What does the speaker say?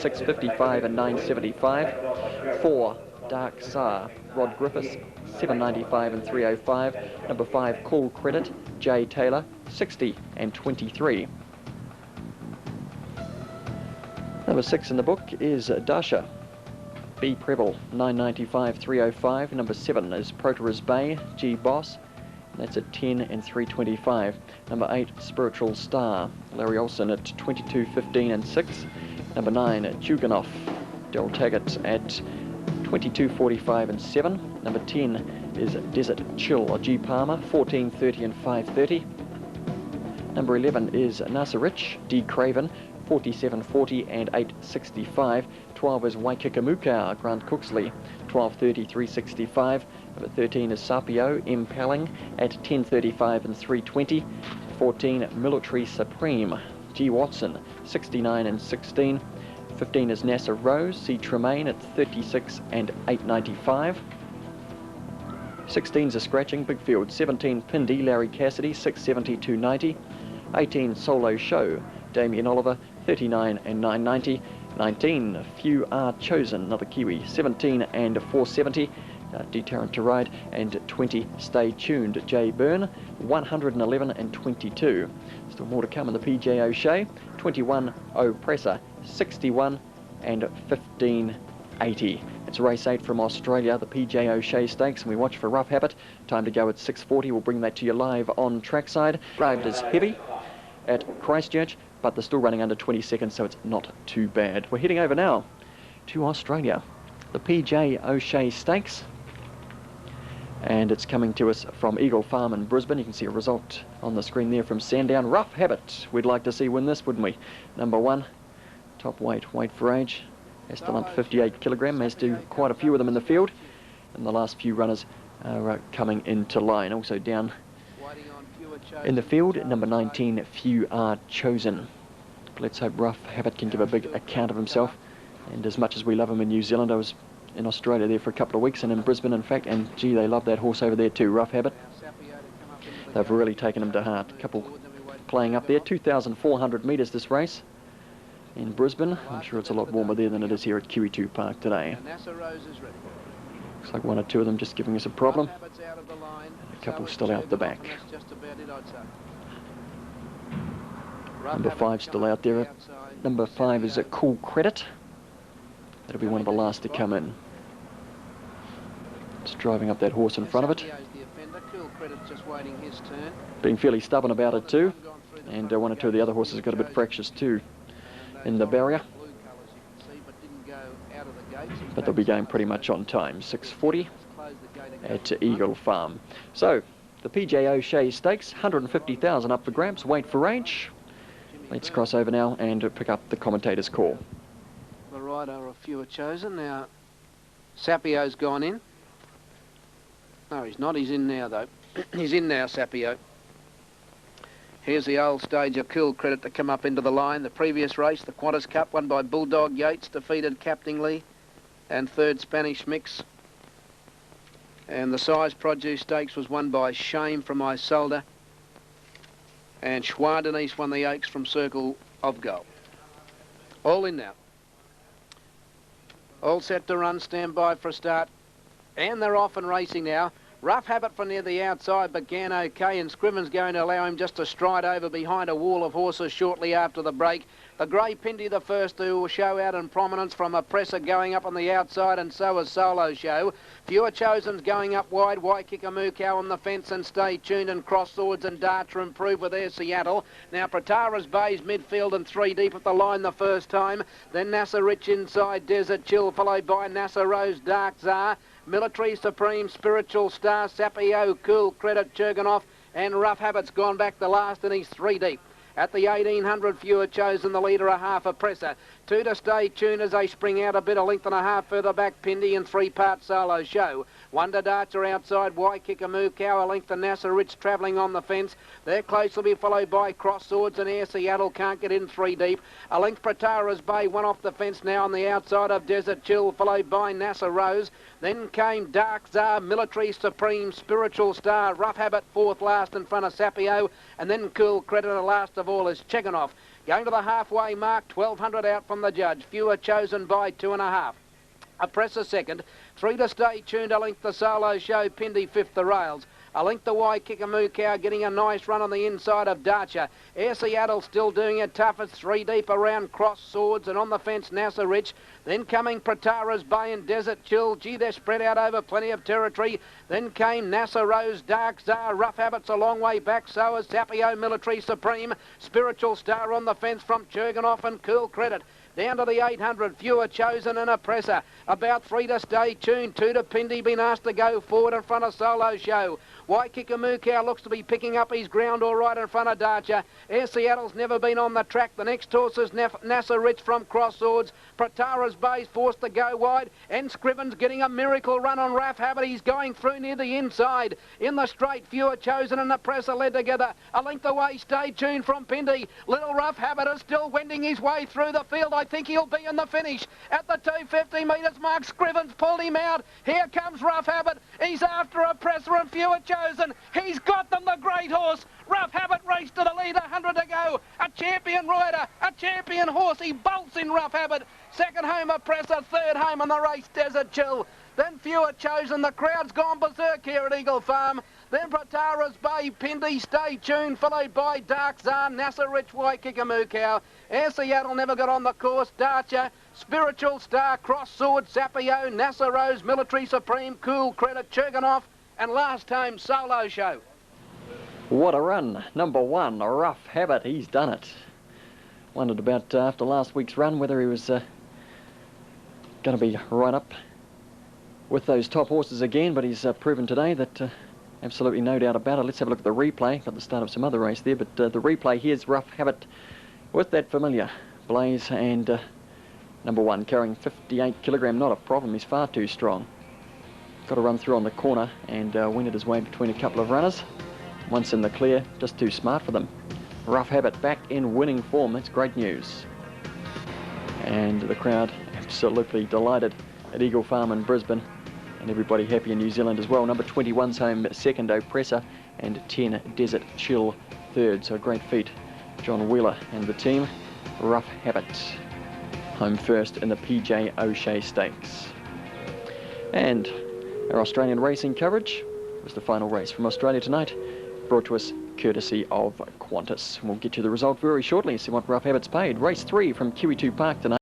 655 and 975. 4, Dark Tsar, Rod Griffiths, 795 and 305. Number 5, Cool Credit, Jay Taylor, 60 and 23. Number 6 in the book is Dasha, B. Preble, 995 305. Number 7 is Proteus Bay, G. Boss, and that's at 10 and 325. Number 8, Spiritual Star, Larry Olson at 22 15 and 6. Number 9, Juganoff, Daryl Taggart at 22 45 and 7. Number 10 is Desert Chill, G. Palmer, 14 30 and 530. Number 11 is Nasa Rich, D. Craven, 47 40 and 865. 12 is Waikika Grant Cooksley, 12:30 365. Number 13 is Sapio M. Pelling at 10:35 and 320. 14 Military Supreme, G. Watson, 69 and 16. 15 is NASA Rose, C. Tremaine at 36 and 895. 16 is a scratching, Big Field, 17 Pindy, Larry Cassidy, 670 290. 18 Solo Show, Damien Oliver, 39 and 990. 19 Few Are Chosen, another Kiwi, 17 and 470. D. Tarrant to ride. And 20 Stay Tuned, Jay Byrne, 111 and 22. Still more to come in the PJ O'Shea. 21 Oppressor, 61 and 1580. It's race 8 from Australia, the PJ O'Shea Stakes, and we watch for Rough Habit. Time to go at 6:40. We'll bring that to you live on trackside. Arrived as heavy at Christchurch, but they're still running under 20 seconds, so it's not too bad. We're heading over now to Australia, the PJ O'Shea Stakes, and it's coming to us from Eagle Farm in Brisbane. You can see a result on the screen there from Sandown. Rough Habit, we'd like to see win this, wouldn't we? Number 1, top weight, weight for age, has to lump 58 kilogram, as do quite a few of them in the field, and the last few runners are coming into line. Also down in the field, number 19, Few Are Chosen. Let's hope Rough Habit can give a big account of himself. And as much as we love him in New Zealand, I was in Australia there for a couple of weeks, and in Brisbane, in fact, and gee, they love that horse over there too, Rough Habit. They've really taken him to heart. A couple playing up there, 2,400 metres this race in Brisbane. I'm sure it's a lot warmer there than it is here at QE2 Park today. Looks like 1 or 2 of them just giving us a problem. And a couple still out the back. Number 5 still out there. Number 5 is a Cool Credit. That'll be one of the last to come in. It's driving up that horse in front of it. Being fairly stubborn about it too. And 1 or 2 of the other horses got a bit fractious too in the barrier. But they'll be going pretty much on time. 6:40 at Eagle Farm. So, the PJ O'Shea Stakes, 150,000 up for grabs, weight for age. Let's cross over now and pick up the commentator's call. The rider, a Few Are Chosen. Now, Sapio's gone in. No, he's not. He's in now, though. He's in now, Sapio. Here's the old stage of Cool Credit to come up into the line. The previous race, the Qantas Cup, won by Bulldog Yates, defeated Captingly, and 3rd Spanish Mix. And the Size Produce Stakes was won by Shame from Isolde. And Schwa Denise won the Oaks from Circle of Gold. All in now. All set to run, stand by for a start. And they're off and racing now. Rough Habit from near the outside began okay, and Scriven's going to allow him just to stride over behind a wall of horses shortly after the break. The Grey Pindy the first to show out in prominence from Oppressor going up on the outside, and so is Solo Show. Few Are Chosen's going up wide. Waikika Mukau on the fence, and Stay Tuned, and Cross Swords and Darts improve with their Seattle. Now Prataras Bay's midfield and 3 deep at the line the first time. Then NASA Rich inside, Desert Chill, followed by NASA Rose, Dark Tsar, Military Supreme, Spiritual Star, Sapio, Cool Credit, Jurganoff, and Rough Habit's gone back the last, and he's 3 deep. At the 1800, Few Are Chosen, the leader, a half Oppressor. 2 to Stay Tuned as they spring out a bit, a length and a half further back, Pindy, and 3-part Solo Show. Wonder Darts are outside, Waikika Mukau, a length to NASA Rich travelling on the fence. They're close, will be followed by Cross Swords, and Air Seattle can't get in 3 deep. A length Prataras Bay, 1 off the fence now on the outside of Desert Chill, followed by NASA Rose. Then came Dark Tsar, Military Supreme, Spiritual Star, Rough Habit 4th last in front of Sapio, and then Cool Credit, and last of all is Cheganoff. Going to the halfway mark, 1200 out from the judge. Fewer chosen by 2.5. Oppressor second. 3 to Stay Tuned, a length the Solo Show. Pindy fifth, the rails. A length away, Kickamoo Cow getting a nice run on the inside of Darcher. Air Seattle still doing it tough. It's 3 deep around Cross Swords, and on the fence NASA Rich. Then coming Pratara's Bay and Desert Chill. Gee, they're spread out over plenty of territory. Then came NASA Rose, Dark Czar, Rough Habits a long way back. So is Sapio Military Supreme. Spiritual Star on the fence from Cherganoff and Cool Credit. Down to the 800, Fewer Chosen and Oppressor. About 3 to Stay Tuned, 2 to Pindy, been asked to go forward in front of Solo Show. Waikikamoo Cow looks to be picking up his ground all right in front of Darcher. Air Seattle's never been on the track. The next horse is NASA Rich from Cross Swords. Pratara's Bay's forced to go wide. And Scriven's getting a miracle run on Rough Habit. He's going through near the inside. In the straight, Fewer Chosen and Oppressor led together. A length away, Stay Tuned from Pindy. Little Rough Habit is still wending his way through the field. I think he'll be in the finish. At the 250 metres mark, Scriven's pulled him out. Here comes Rough Habit. He's after Oppressor and Fewer Chosen. He's got them, the great horse. Rough Habit raced to the lead, 100 to go. A champion rider, a champion horse. He bolts in Rough Habit. Second home Oppressor, third home in the race Desert Chill. Then Fewer Chosen. The crowd's gone berserk here at Eagle Farm. Then Pratara's Bay, Pindy, Stay Tuned, followed by Dark Czar, NASA Rich, Waikikamoo Cow. Air Seattle never got on the course. Darcher, Spiritual Star, Cross Sword, Sapio, NASA Rose, Military Supreme, Cool Credit, Cherganoff, and last home Solo Show. What a run. Number 1, a Rough Habit. He's done it. Wondered about after last week's run whether he was going to be right up with those top horses again, but he's proven today that absolutely no doubt about it. Let's have a look at the replay. Got the start of some other race there, but the replay here's Rough Habit with that familiar Blaze, and number 1 carrying 58 kilogram. Not a problem. He's far too strong. Got to run through on the corner and wended his way between a couple of runners. Once in the clear, just too smart for them. Rough Habit back in winning form. That's great news. And the crowd absolutely delighted at Eagle Farm in Brisbane, and everybody happy in New Zealand as well. Number 21's home second, Oppressor, and 10 Desert Chill third. So a great feat. John Wheeler and the team. Rough Habit home first in the PJ O'Shea Stakes. And our Australian racing coverage was the final race from Australia tonight, brought to us courtesy of Qantas. We'll get you the result very shortly, see what Rough Habit's paid. Race 3 from QE2 Park tonight.